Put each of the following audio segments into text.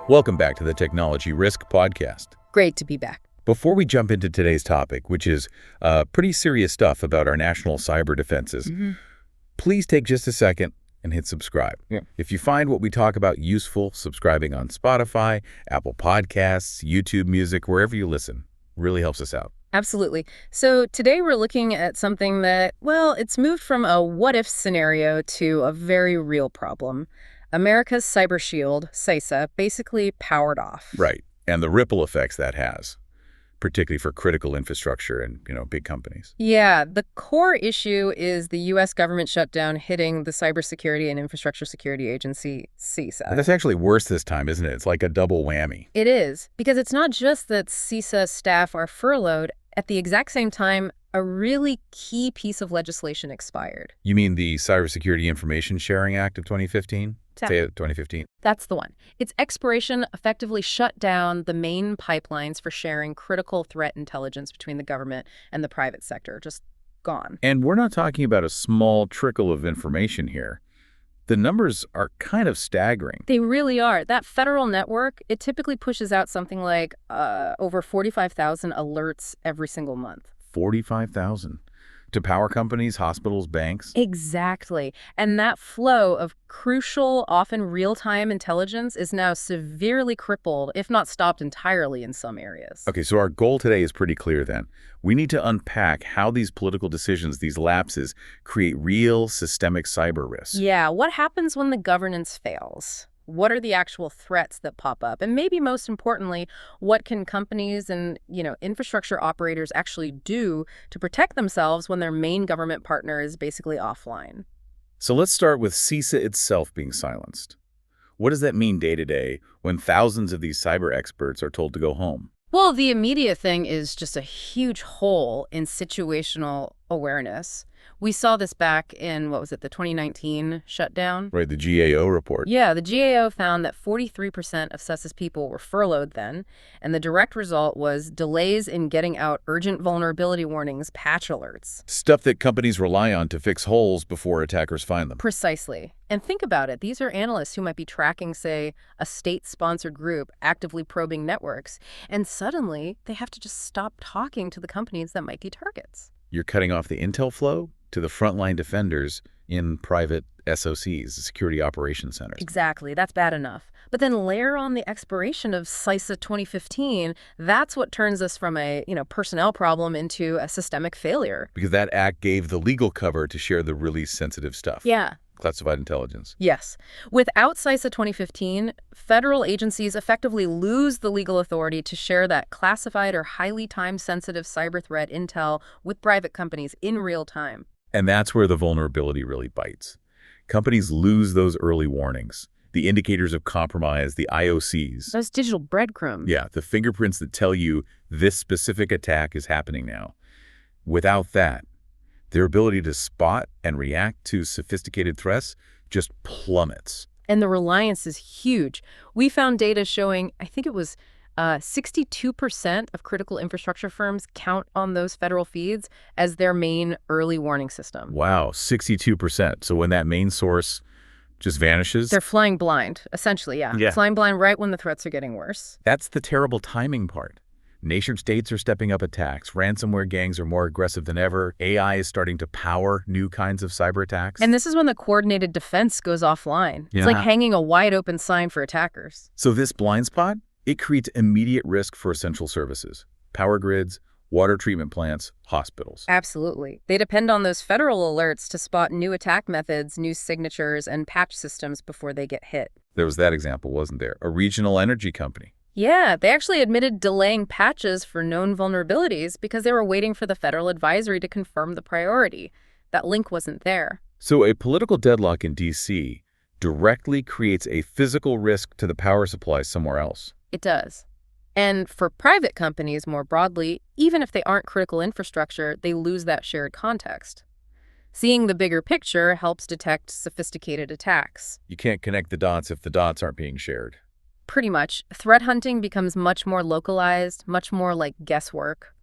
Welcome back to the Technology Risk Podcast. Great to be back. Before we jump into today's topic, which is pretty serious stuff about our national cyber defenses, please take just a second and hit subscribe. If you find what we talk about useful, subscribing on Spotify, Apple Podcasts, YouTube Music, wherever you listen, really helps us out. Absolutely. So today we're looking at something that, well, it's moved from a what-if scenario to a very real problem. America's cyber shield, CISA, basically powered off. Right. And the ripple effects that has, particularly for critical infrastructure and, big companies. Yeah, the core issue is the U.S. government shutdown hitting the Cybersecurity and Infrastructure Security Agency, CISA. That's actually worse this time, isn't it? It's like a double whammy. It is, because it's not just that CISA staff are furloughed. At the exact same time, a really key piece of legislation expired. You mean the Cybersecurity Information Sharing Act of 2015? Say it, 2015. That's the one. Its expiration effectively shut down the main pipelines for sharing critical threat intelligence between the government and the private sector. Just gone. And we're not talking about a small trickle of information here. The numbers are kind of staggering. They really are. That federal network, it typically pushes out something like over 45,000 alerts every single month. 45,000. To power companies, hospitals, banks? Exactly. And that flow of crucial, often real-time intelligence is now severely crippled, if not stopped entirely in some areas. Okay, so our goal today is pretty clear then. We need to unpack how these political decisions, these lapses, create real systemic cyber risks. Yeah, what happens when the governance fails? What are the actual threats that pop up? And maybe most importantly, what can companies and, infrastructure operators actually do to protect themselves when their main government partner is basically offline? So let's start with CISA itself being silenced. What does that mean day to day when thousands of these cyber experts are told to go home? Well, the immediate thing is just a huge hole in situational awareness. We saw this back in, the 2019 shutdown? Right, the GAO report. Yeah, the GAO found that 43% of CISA's people were furloughed then, and the direct result was delays in getting out urgent vulnerability warnings, patch alerts. Stuff that companies rely on to fix holes before attackers find them. Precisely. And think about it. These are analysts who might be tracking, say, a state-sponsored group actively probing networks, and suddenly they have to just stop talking to the companies that might be targets. You're cutting off the intel flow to the frontline defenders in private SOCs, security operations centers. Exactly. That's bad enough. But then layer on the expiration of CISA 2015, that's what turns us from a, personnel problem into a systemic failure. Because that act gave the legal cover to share the really sensitive stuff. Yeah. Classified intelligence. Yes. Without CISA 2015, federal agencies effectively lose the legal authority to share that classified or highly time-sensitive cyber threat intel with private companies in real time. And that's where the vulnerability really bites. Companies lose those early warnings, the indicators of compromise, the IOCs. Those digital breadcrumbs. Yeah, the fingerprints that tell you this specific attack is happening now. Without that, their ability to spot and react to sophisticated threats just plummets. And the reliance is huge. We found data showing, I think it was 62% of critical infrastructure firms count on those federal feeds as their main early warning system. Wow, 62%. So when that main source just vanishes? They're flying blind, essentially, yeah. Flying blind right when the threats are getting worse. That's the terrible timing part. Nation states are stepping up attacks. Ransomware gangs are more aggressive than ever. AI is starting to power new kinds of cyber attacks. And this is when the coordinated defense goes offline. It's like hanging a wide open sign for attackers. So this blind spot, it creates immediate risk for essential services, power grids, water treatment plants, hospitals. Absolutely. They depend on those federal alerts to spot new attack methods, new signatures, and patch systems before they get hit. There was that example, wasn't there? A regional energy company. Yeah, they actually admitted delaying patches for known vulnerabilities because they were waiting for the federal advisory to confirm the priority. That link wasn't there. So a political deadlock in D.C. directly creates a physical risk to the power supply somewhere else. It does. And for private companies more broadly, even if they aren't critical infrastructure, they lose that shared context. Seeing the bigger picture helps detect sophisticated attacks. You can't connect the dots if the dots aren't being shared. Pretty much. Threat hunting becomes much more localized, much more like guesswork.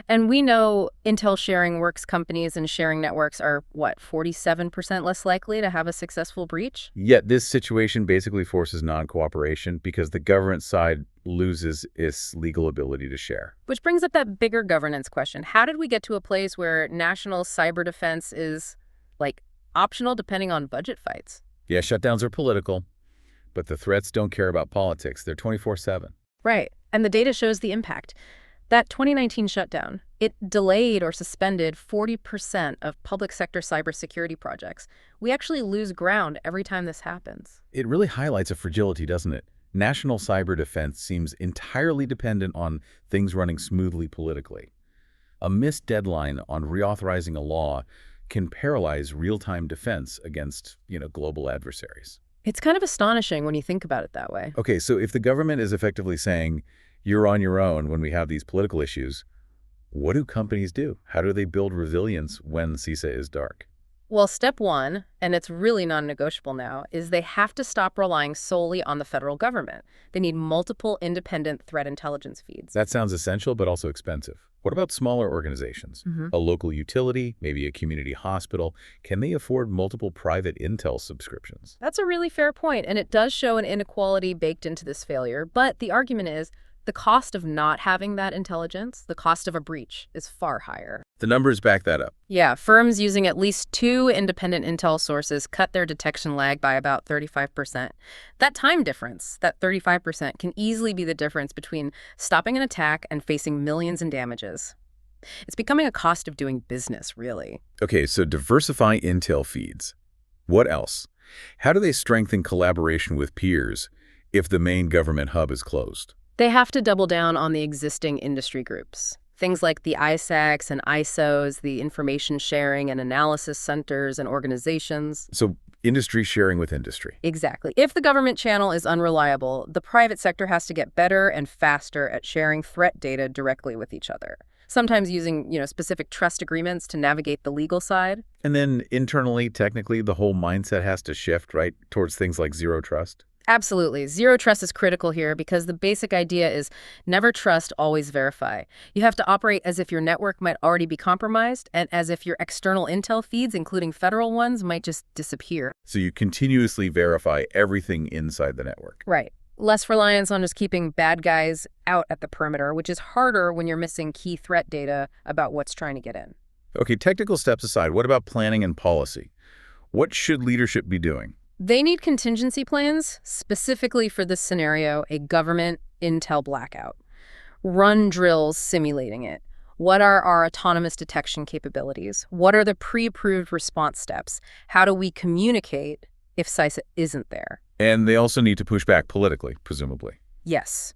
And we know Intel sharing works companies and sharing networks are, what, 47% less likely to have a successful breach? Yet this situation basically forces non-cooperation because the government side loses its legal ability to share. Which brings up that bigger governance question. How did we get to a place where national cyber defense is, like, optional depending on budget fights? Yeah, shutdowns are political, but the threats don't care about politics. They're 24/7. Right. And the data shows the impact. That 2019 shutdown, it delayed or suspended 40% of public sector cybersecurity projects. We actually lose ground every time this happens. It really highlights a fragility, doesn't it? National cyber defense seems entirely dependent on things running smoothly politically. A missed deadline on reauthorizing a law can paralyze real-time defense against, global adversaries. It's kind of astonishing when you think about it that way. Okay, so if the government is effectively saying, you're on your own when we have these political issues, what do companies do? How do they build resilience when CISA is dark? Well, step one, and it's really non-negotiable now, is they have to stop relying solely on the federal government. They need multiple independent threat intelligence feeds. That sounds essential, but also expensive. What about smaller organizations? A local utility, maybe a community hospital? Can they afford multiple private intel subscriptions? That's a really fair point, and it does show an inequality baked into this failure. But the argument is the cost of not having that intelligence, the cost of a breach, is far higher. The numbers back that up. Yeah, firms using at least 2 independent intel sources cut their detection lag by about 35%. That time difference, that 35%, can easily be the difference between stopping an attack and facing millions in damages. It's becoming a cost of doing business, really. Okay, so diversify intel feeds. What else? How do they strengthen collaboration with peers if the main government hub is closed? They have to double down on the existing industry groups. Things like the ISACs and ISOs, the information sharing and analysis centers and organizations. So industry sharing with industry. Exactly. If the government channel is unreliable, the private sector has to get better and faster at sharing threat data directly with each other. Sometimes using, specific trust agreements to navigate the legal side. And then internally, technically, the whole mindset has to shift, right, towards things like zero trust. Absolutely. Zero trust is critical here because the basic idea is never trust, always verify. You have to operate as if your network might already be compromised and as if your external intel feeds, including federal ones, might just disappear. So you continuously verify everything inside the network. Right. Less reliance on just keeping bad guys out at the perimeter, which is harder when you're missing key threat data about what's trying to get in. Okay, technical steps aside, what about planning and policy? What should leadership be doing? They need contingency plans, specifically for this scenario, a government intel blackout. Run drills simulating it. What are our autonomous detection capabilities? What are the pre-approved response steps? How do we communicate if CISA isn't there? And they also need to push back politically, presumably. Yes.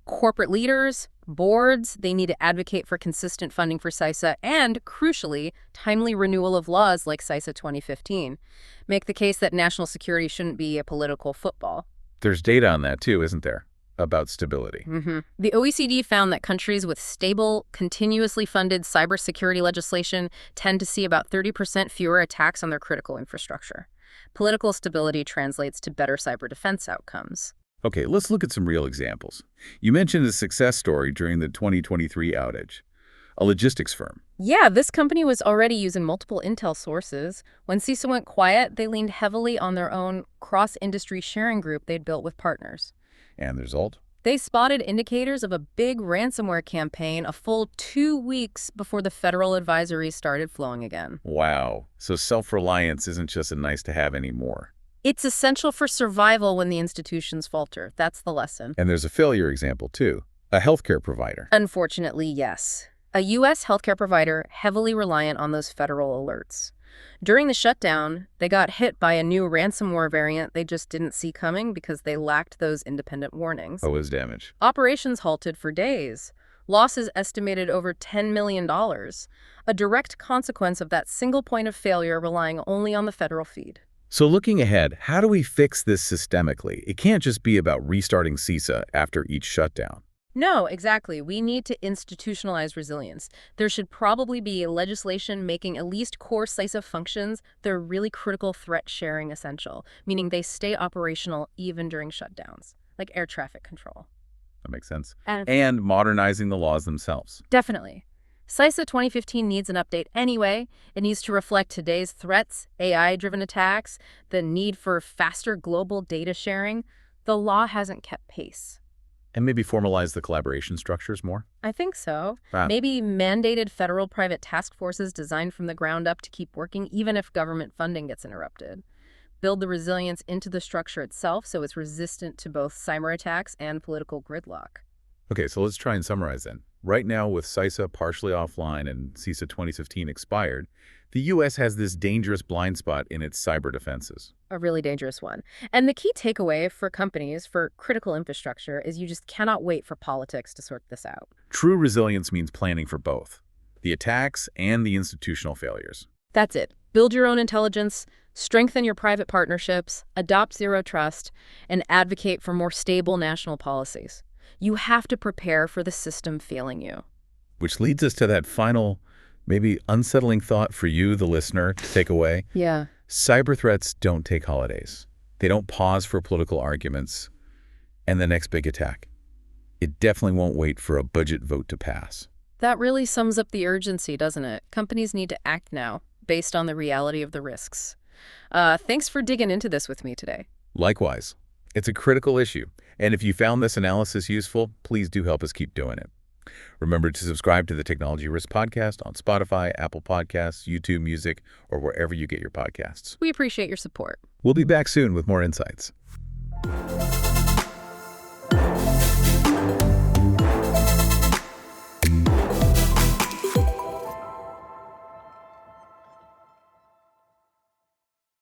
Corporate leaders, boards, they need to advocate for consistent funding for CISA and, crucially, timely renewal of laws like CISA 2015. Make the case that national security shouldn't be a political football. There's data on that, too, isn't there? About stability. The OECD found that countries with stable, continuously funded cybersecurity legislation tend to see about 30% fewer attacks on their critical infrastructure. Political stability translates to better cyber defense outcomes. Okay, let's look at some real examples. You mentioned a success story during the 2023 outage. A logistics firm. Yeah, this company was already using multiple intel sources. When CISA went quiet, they leaned heavily on their own cross-industry sharing group they'd built with partners. And the result? They spotted indicators of a big ransomware campaign a full 2 weeks before the federal advisories started flowing again. Wow. So self-reliance isn't just a nice-to-have anymore. It's essential for survival when the institutions falter. That's the lesson. And there's a failure example, too. A healthcare provider. Unfortunately, yes. A U.S. healthcare provider heavily reliant on those federal alerts. During the shutdown, they got hit by a new ransomware variant they just didn't see coming because they lacked those independent warnings. What was damage? Operations halted for days. Losses estimated over $10 million. A direct consequence of that single point of failure relying only on the federal feed. So looking ahead, how do we fix this systemically? It can't just be about restarting CISA after each shutdown. No, exactly. We need to institutionalize resilience. There should probably be legislation making at least core CISA functions, their really critical threat sharing essential, meaning they stay operational even during shutdowns, like air traffic control. That makes sense. And modernizing the laws themselves. Definitely. CISA 2015 needs an update anyway. It needs to reflect today's threats, AI-driven attacks, the need for faster global data sharing. The law hasn't kept pace. And maybe formalize the collaboration structures more? I think so. Wow. Maybe mandated federal-private task forces designed from the ground up to keep working even if government funding gets interrupted. Build the resilience into the structure itself so it's resistant to both cyber attacks and political gridlock. Okay, so let's try and summarize then. Right now, with CISA partially offline and CISA 2015 expired, the U.S. has this dangerous blind spot in its cyber defenses. A really dangerous one. And the key takeaway for companies, for critical infrastructure, is you just cannot wait for politics to sort this out. True resilience means planning for both, the attacks and the institutional failures. That's it. Build your own intelligence, strengthen your private partnerships, adopt zero trust, and advocate for more stable national policies. You have to prepare for the system failing you. Which leads us to that final, maybe unsettling thought for you, the listener, to take away. Yeah. Cyber threats don't take holidays. They don't pause for political arguments and the next big attack. It definitely won't wait for a budget vote to pass. That really sums up the urgency, doesn't it? Companies need to act now, based on the reality of the risks. Thanks for digging into this with me today. Likewise, it's a critical issue. And if you found this analysis useful, please do help us keep doing it. Remember to subscribe to the Technology Risk Podcast on Spotify, Apple Podcasts, YouTube Music, or wherever you get your podcasts. We appreciate your support. We'll be back soon with more insights.